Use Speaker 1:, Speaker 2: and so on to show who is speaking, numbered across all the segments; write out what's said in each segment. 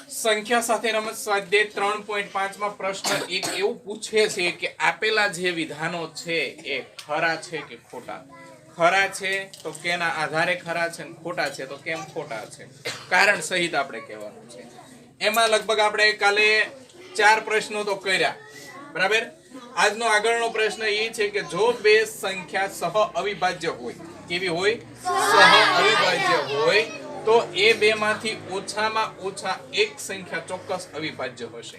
Speaker 1: સંખ્યા સાથે રમત સ્વાધ્યાય 3.5 માં પ્રશ્ન એક એવું પૂછે છે કે આપેલા જે વિધાનો છે એ ખરા છે કે ખોટા? ખરા છે તો કેના આધારે ખરા છે, ખોટા છે તો કેમ ખોટા છે, કારણ સહિત આપણે કહેવાનું છે. એમાં લગભગ આપણે કાલે 4 પ્રશ્નો તો કર્યા, બરાબર. આજનો આગળનો પ્રશ્ન એ છે કે જો બે સંખ્યા સહ અવિભાજ્ય હોય, કેવી હોય? સહ અવિભાજ્ય હોય તો એ બે માંથી ઓછામાં ઓછા એક સંખ્યા ચોક્કસ અવિભાજ્ય હશે.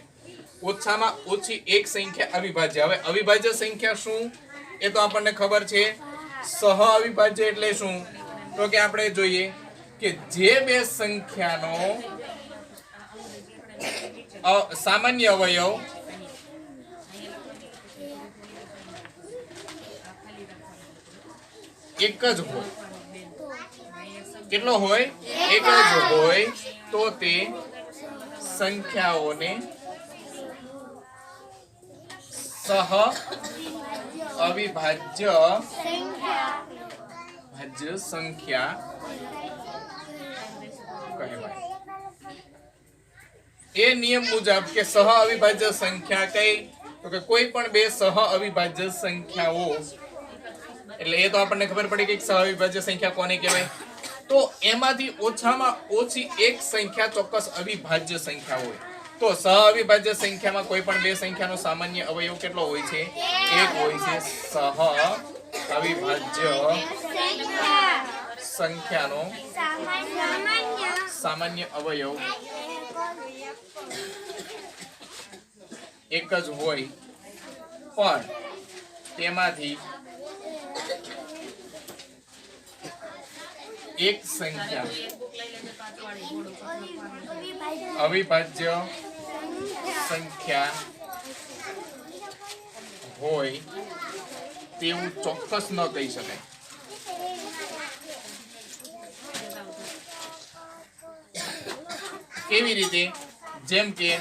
Speaker 1: ઓછામાં ઓછી એક સંખ્યા અવિભાજ્ય. હવે અવિભાજ્ય સંખ્યા શું એ તો આપણને ખબર છે. સહ અવિભાજ્ય એટલે શું? તો કે આપણે જોઈએ કે જે બે સંખ્યાનો સામાન્ય અવયવ એક જ હોય. કેટલો હોય? એક જ હોય તો તે સંખ્યાઓને સહ અવિભાજ્ય સંખ્યા કહેવાય. એ નિયમ મુજબ કે સહ અવિભાજ્ય સંખ્યા કઈ? તો કે કોઈ પણ બે સહ અવિભાજ્ય સંખ્યાઓ, એટલે એ તો આપણને ખબર પડી કે સહ અવિભાજ્ય સંખ્યા કોને કહેવાય? તો એમાંથી ઓછામાં ઓછી એક સંખ્યા ચોક્કસ અવિભાજ્ય સંખ્યા હોય. તો સહ અવિભાજ્ય સંખ્યામાં કોઈ પણ બે સંખ્યાનો સામાન્ય અવયવ કેટલો હોય છે? એક હોય છે. સહ અવિભાજ્ય સંખ્યાનો સામાન્ય અવયવ એક જ હોય, પણ તેમાંથી એક સંખ્યા અવિભાજ્ય સંખ્યા હોય તેવું ચોક્કસ ન કહી શકાય. કેવી રીતે? જેમ કે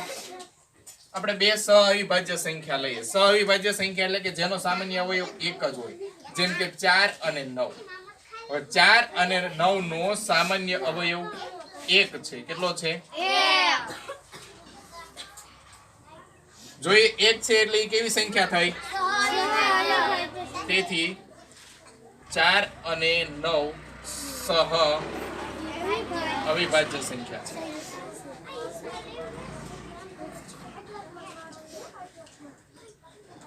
Speaker 1: આપણે બે સહ અવિભાજ્ય સંખ્યા લઈએ. સહ અવિભાજ્ય સંખ્યા એટલે કે જેનો સામાન્ય અવયવ એક જ હોય. જેમ કે 4 અને 9. 4 અને 9 નો સામાન્ય અવયવ એક છે. કેટલો છે? જો એ એક છે એટલે એ કેવી સંખ્યા થઈ? તેથી 4 અને 9 સહ અવિભાજ્ય સંખ્યા છે.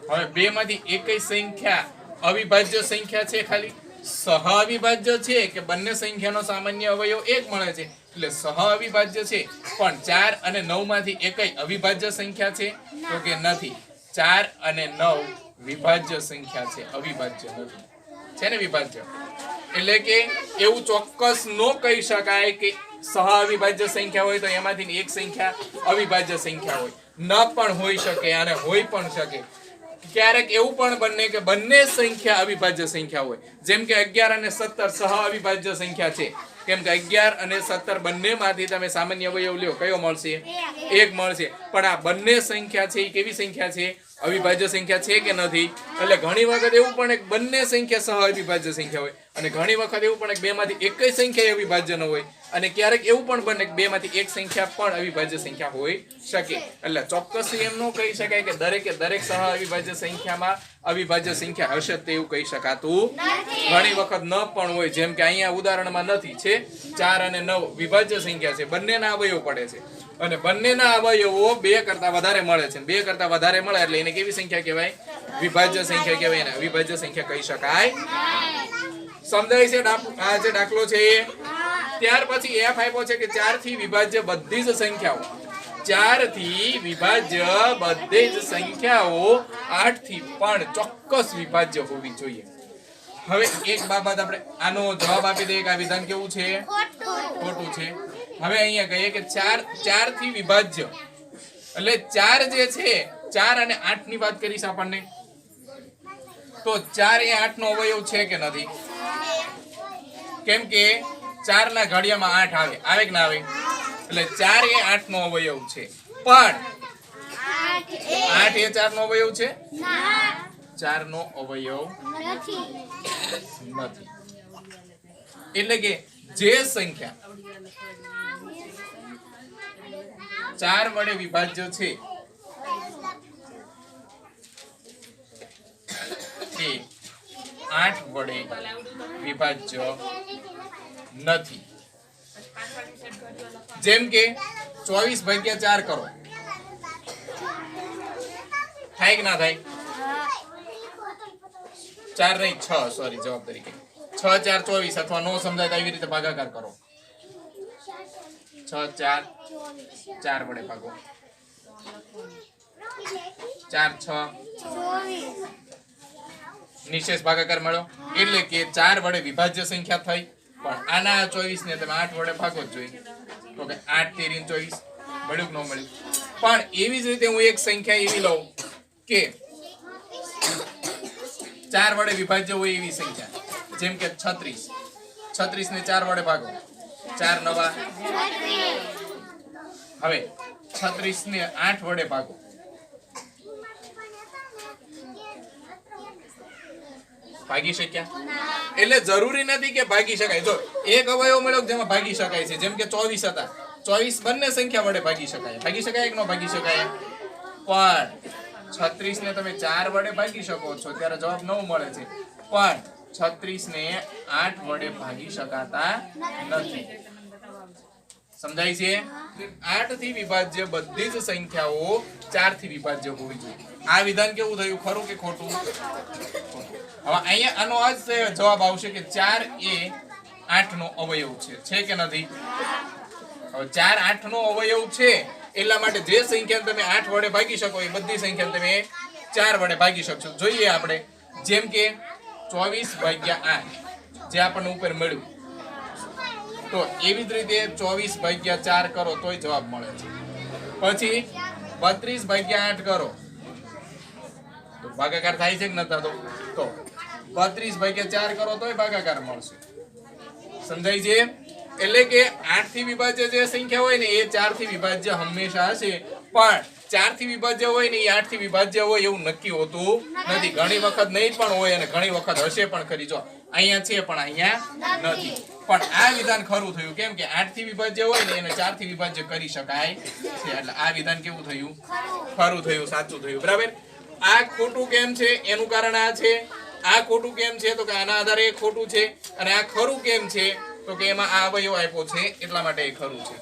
Speaker 1: હવે બે માંથી એકય સંખ્યા અવિભાજ્ય સંખ્યા છે ખાલી? સહ અવિભાજ્ય છે કે બંને સંખ્યાનો સામાન્ય અવયવ એક મળે છે એટલે સહ અવિભાજ્ય છે. પણ 4 અને 9 માંથી એકય અવિભાજ્ય સંખ્યા છે? તો કે નથી. 4 અને 9 વિભાજ્ય સંખ્યા છે, અવિભાજ્ય નથી. છે ને વિભાજ્ય? એટલે કે એવું ચોક્કસ ન કહી શકાય કે સહ અવિભાજ્ય સંખ્યા હોય તો એમાંથી એક સંખ્યા અવિભાજ્ય સંખ્યા હોય. ન પણ હોઈ શકે અને હોઈ પણ શકે. ક્યારેક એવું પણ બને કે બંને સંખ્યા અવિભાજ્ય સંખ્યા હોય. જેમ કે 11 અને 17 સહ અવિભાજ્ય સંખ્યા છે. કેમ કે 11 અને 17 બંને માંથી તમે સામાન્ય અવયવ લ્યો, કયો મળશે? એક મળશે. પણ આ બંને સંખ્યા છે એ કેવી સંખ્યા છે? અવિભાજ્ય સંખ્યા છે કે નથી? એટલે ઘણી વખત એવું પણ એક બંને સંખ્યા સહ અવિભાજ્ય સંખ્યા હોય અને ઘણી વખત એવું પણ એક બે માંથી એકય સંખ્યા અવિભાજ્ય ન હોય અને ક્યારેક એવું પણ બને કે બે માંથી એક સંખ્યા પણ અવિભાજ્ય સંખ્યા હોઈ શકે. એટલે ચોક્કસ એમ ન કહી શકાય કે દરેકે દરેક સહ અવિભાજ્ય સંખ્યામાં અવિભાજ્ય સંખ્યા હશે તેવું કહી શકાતું ઘણી વખત ન પણ હોય. જેમ કે અહીંયા ઉદાહરણમાં નથી, છે 4 અને 9 વિભાજ્ય સંખ્યા છે, બંનેના અવયવ પડે છે અને બંનેના અવયવો 2 કરતા વધારે મળે છે. 2 કરતા વધારે મળે એટલે એને કેવી સંખ્યા કહેવાય? વિભાજ્ય સંખ્યા કહેવાય. એને અવિભાજ્ય સંખ્યા કહી શકાય. સમજાય છે? આ જે દાખલો છે એ. ત્યાર પછી એફ આપ્યો છે કે 4 થી વિભાજ્ય બધી જ સંખ્યાઓ, 4 થી વિભાજ્ય બધી જ સંખ્યાઓ 8 થી પણ ચોક્કસ વિભાજ્ય હોવી જોઈએ. હવે એક બાબત આપણે આનો જવાબ આપી દઈએ કે આ વિધાન કેવું છે? ખોટું છે. હવે અહીંયા કહીએ કે 4 થી વિભાજ્ય એટલે 4 જે છે 4 અને 8 ની વાત કરીશ આપણને, તો 4 એ 8 નો અવયવ છે કે નથી? કેમ કે 4 ના ઘડિયામાં 8 આવે કે ના આવે? એટલે 4 એ 8 નો અવયવ છે. પણ 8 એ 4 નો અવયવ છે? 4 નો અવયવ નથી. એટલે કે જે સંખ્યા 4 વડે વિભાજ્ય છે એ 8 વડે વિભાજ્ય નથી. જેમ કે 24/4 કરો, થાય કે ના થાય? 4 નહીં 6, સોરી, જવાબ તરીકે 6 4 24, અથવા નો સમજાય તો આવી રીતે ભાગાકાર કરો. 6 4 4 વડે ભાગો, 4 6 નિશેષ ભાગાકાર મળ્યો, એટલે કે 4 વડે વિભાજ્ય સંખ્યા થઈ. પણ આના 24 ને તમે 8 વડે ભાગો જ જોઈએ, તો કે 8 13 24 મળ્યું કે ન મળ્યું? પણ એવી જ રીતે હું એક સંખ્યા એવી લઉં કે 4 વડે વિભાજ્ય હોય એવી સંખ્યા, જેમ કે 36. 36 ને 4 વડે ભાગો, 4 9. હવે 36 ને 8 વડે ભાગો, ભાગી શક્યા? એટલે જરૂરી નથી કે ભાગી શકાય. જો એક અવયવ મળ્યો જેમાં ભાગી શકાય છે, જેમ કે 24 હતા, 24 બંને સંખ્યા વડે ભાગી શકાય. ભાગી શકાય કે ન ભાગી શકાય? પણ 36 ને તમે 4 વડે ભાગી શકો છો ત્યારે જવાબ 9 મળે છે. પણ 36 ને 8 વડે ભાગી શકાતા નથી. સમજાય છે? 8 થી વિભાજ્ય બધી જ સંખ્યાઓ 4 થી વિભાજ્ય હોવી જોઈએ. આ વિધાન કેવું થયું, ખરું કે ખોટું? હવે અહીંયા આનો આ જ જવાબ આવશે કે 4 એ 8 નો અવયવ છે કે નથી? હવે 4 8 નો અવયવ છે, એટલા માટે જે સંખ્યા તમે 8 વડે ભાગી શકો એ બધી સંખ્યા તમે 4 વડે ભાગી શકશો. જોઈએ આપણે, જેમ કે 24/8 જે આપણને ઉપર મળ્યું, તો એવી જ રીતે 24/4 કરો તોય જવાબ મળે છે. પછી 32/8 કરો તો ભાગાકાર થાય છે કે ન થતો? તો 32/4 કરો તોય ભાગાકાર મળશે. સમજાય છે? એટલે કે 8 થી વિભાજ્ય જે સંખ્યા હોય ને એ 4 થી વિભાજ્ય હંમેશા હશે, પણ 4 થી વિભાજ્ય હોય ને એ 8 થી વિભાજ્ય હોય એવું નક્કી હોતું નથી. ઘણી વખત નહીં પણ હોય અને ઘણી વખત હશે પણ ખરી. જો અહીંયા છે પણ અહીંયા નથી. પણ આ વિધાન ખરું થયું, કેમ કે 8 થી વિભાજ્ય હોય ને એને 4 થી વિભાજ્ય કરી શકાય છે. એટલે આ વિધાન કેવું થયું? ખરું થયું, સાચું થયું. બરાબર? આ ખોટું કેમ છે એનું કારણ આ છે. આ ખોટું કેમ છે તો કે આના આધારે એ ખોટું છે, અને આ ખરું કેમ છે તો કે એમાં આ અવયવ આપ્યો છે એટલા માટે એ ખરું છે.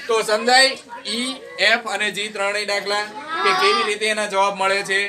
Speaker 1: તો સમજાય? ઈ, એફ અને જી ત્રણેય દાખલા કે કેવી રીતે એના જવાબ મળે છે.